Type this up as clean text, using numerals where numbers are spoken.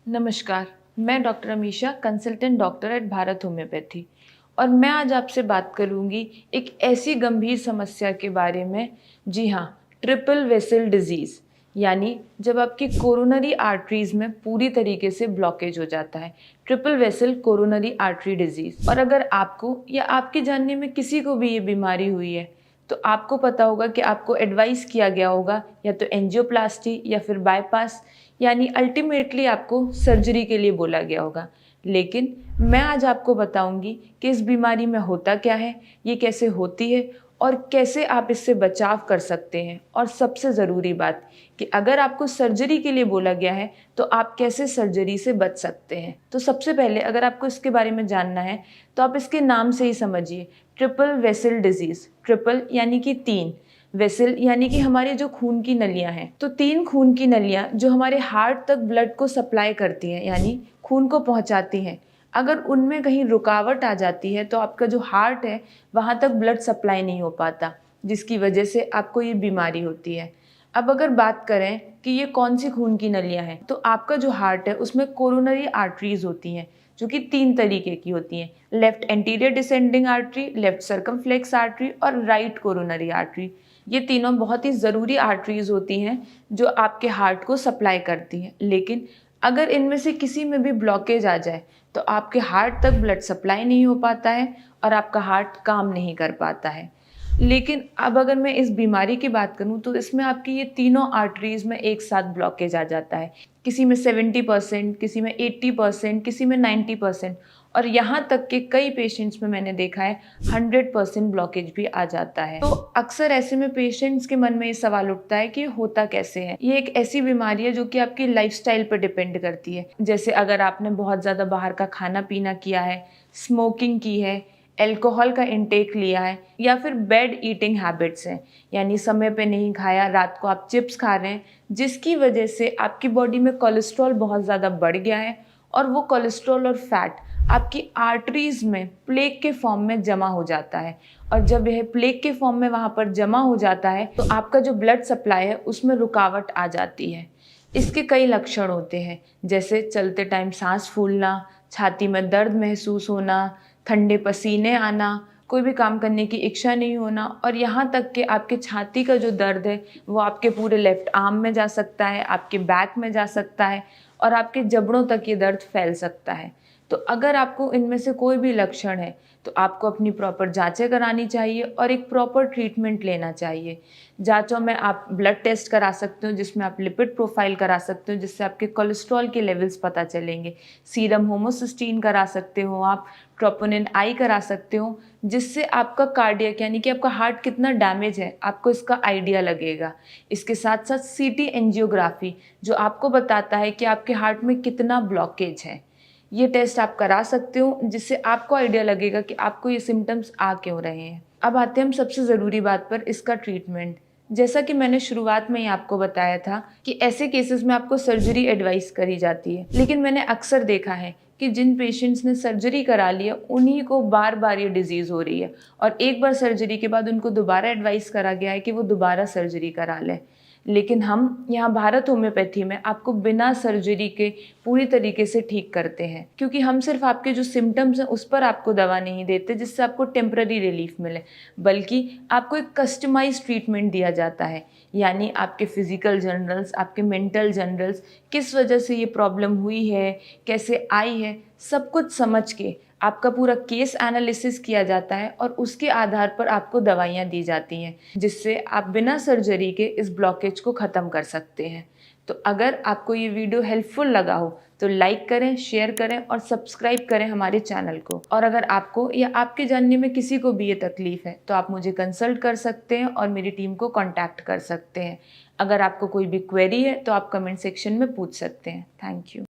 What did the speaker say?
नमस्कार, मैं doctor Amisha, consultant doctor at Bharat homeopathy और मैं आज आपसे बात करूंगी एक ऐसी गंभीर समस्या के बारे में। जी हाँ, ट्रिपल वेसल डिजीज़, यानी जब आपकी कोरोनरी आर्टरीज़ में पूरी तरीके से ब्लॉकेज हो जाता है, triple vessel coronary artery disease. और अगर आपको या आपके जानने में किसी को भी ये बीमारी हुई है, तो आपको पता होगा कि आपको एडवाइस किया गया होगा या तो एंजियोप्लास्टी या फिर बाईपास, यानी अल्टीमेटली आपको सर्जरी के लिए बोला गया होगा। लेकिन मैं आज आपको बताऊंगी कि इस बीमारी में होता क्या है, ये कैसे होती है और कैसे आप इससे बचाव कर सकते हैं। और सबसे ज़रूरी बात कि अगर आपको सर्जरी के लिए बोला गया है तो आप कैसे सर्जरी से बच सकते हैं। तो सबसे पहले अगर आपको इसके बारे में जानना है तो आप इसके नाम से ही समझिए, ट्रिपल वेसल डिजीज़। ट्रिपल यानी कि 3, वेसल यानी कि हमारे जो खून की नलियां हैं। तो 3 खून की नलियां जो हमारे हार्ट तक ब्लड को सप्लाई करती हैं, यानी खून को पहुंचाती हैं। अगर उनमें कहीं रुकावट आ जाती है तो आपका जो हार्ट है वहां तक ब्लड सप्लाई नहीं हो पाता, जिसकी वजह से आपको ये बीमारी होती है। अब अगर बात करें कि ये कौन सी खून की नलियां हैं, तो आपका जो हार्ट है उसमें कोरोनरी आर्टरीज होती हैं, जो कि 3 तरीके की होती हैं। Left anterior descending artery, left circumflex artery और राइट कोरोनरी आर्टरी। ये तीनों बहुत ही ज़रूरी आर्टरीज होती हैं जो आपके हार्ट को सप्लाई करती हैं। लेकिन अगर इनमें से किसी में भी ब्लॉकेज आ जाए तो आपके हार्ट तक ब्लड सप्लाई नहीं हो पाता है और आपका हार्ट काम नहीं कर पाता है। लेकिन अब अगर मैं इस बीमारी की बात करूं तो इसमें आपकी ये तीनों आर्टरीज में एक साथ ब्लॉकेज आ जाता है। किसी में 70%, किसी में 80%, किसी में 90%, और यहाँ तक कि कई पेशेंट्स में मैंने देखा है 100% ब्लॉकेज भी आ जाता है। तो अक्सर ऐसे में पेशेंट्स के मन में ये सवाल उठता है कि होता कैसे है। ये एक ऐसी बीमारी है जो कि आपकी लाइफस्टाइल पर डिपेंड करती है। जैसे अगर आपने बहुत ज़्यादा बाहर का खाना पीना किया है, स्मोकिंग की है, एल्कोहल का इंटेक लिया है, या फिर बैड ईटिंग हैबिट्स हैं, यानी समय पे नहीं खाया, रात को आप चिप्स खा रहे हैं, जिसकी वजह से आपकी बॉडी में कोलेस्ट्रॉल बहुत ज़्यादा बढ़ गया है और वो कोलेस्ट्रॉल और फैट आपकी आर्टरीज में प्लेक के फॉर्म में जमा हो जाता है। और जब यह प्लेक के फॉर्म में वहाँ पर जमा हो जाता है तो आपका जो ब्लड सप्लाई है उसमें रुकावट आ जाती है। इसके कई लक्षण होते हैं, जैसे चलते टाइम सांस फूलना, छाती में दर्द महसूस होना, ठंडे पसीने आना, कोई भी काम करने की इच्छा नहीं होना, और यहाँ तक कि आपके छाती का जो दर्द है वो आपके पूरे लेफ्ट आर्म में जा सकता है, आपके बैक में जा सकता है और आपके जबड़ों तक ये दर्द फैल सकता है। तो अगर आपको इनमें से कोई भी लक्षण है तो आपको अपनी प्रॉपर जांचें करानी चाहिए और एक प्रॉपर ट्रीटमेंट लेना चाहिए। जांचों में आप ब्लड टेस्ट करा सकते हो, जिसमें आप लिपिड प्रोफाइल करा सकते हो, जिससे आपके कोलेस्ट्रॉल के लेवल्स पता चलेंगे। सीरम होमोसिस्टीन करा सकते हो आप, ट्रोपोनिन आई करा सकते हो, जिससे आपका कार्डियक यानी कि आपका हार्ट कितना डैमेज है आपको इसका आइडिया लगेगा। इसके साथ साथ सीटी एंजियोग्राफी, जो आपको बताता है कि आपके हार्ट में कितना ब्लॉकेज है, ये टेस्ट आप करा सकते हो, जिससे आपको आइडिया लगेगा कि आपको ये सिम्टम्स आ क्यों रहे हैं। अब आते हैं हम सबसे ज़रूरी बात पर, इसका ट्रीटमेंट। जैसा कि मैंने शुरुआत में ही आपको बताया था कि ऐसे केसेस में आपको सर्जरी एडवाइस करी जाती है, लेकिन मैंने अक्सर देखा है कि जिन पेशेंट्स ने सर्जरी करा ली है उन्हीं को बार बार ये डिजीज़ हो रही है, और एक बार सर्जरी के बाद उनको दोबारा एडवाइस करा गया है कि वो दोबारा सर्जरी करा लें। लेकिन हम यहाँ भारत होम्योपैथी में आपको बिना सर्जरी के पूरी तरीके से ठीक करते हैं, क्योंकि हम सिर्फ आपके जो सिम्टम्स हैं उस पर आपको दवा नहीं देते जिससे आपको टेम्पररी रिलीफ मिले, बल्कि आपको एक कस्टमाइज ट्रीटमेंट दिया जाता है। यानी आपके फिजिकल जनरल्स, आपके मेंटल जनरल्स, किस वजह से ये प्रॉब्लम हुई है, कैसे आई है, सब कुछ समझ के आपका पूरा केस एनालिसिस किया जाता है और उसके आधार पर आपको दवाइयाँ दी जाती हैं, जिससे आप बिना सर्जरी के इस ब्लॉकेज को ख़त्म कर सकते हैं। तो अगर आपको ये वीडियो हेल्पफुल लगा हो तो लाइक करें, शेयर करें और सब्सक्राइब करें हमारे चैनल को। और अगर आपको या आपके जानने में किसी को भी ये तकलीफ़ है तो आप मुझे कंसल्ट कर सकते हैं और मेरी टीम को कॉन्टैक्ट कर सकते हैं। अगर आपको कोई भी क्वेरी है तो आप कमेंट सेक्शन में पूछ सकते हैं। Thank you.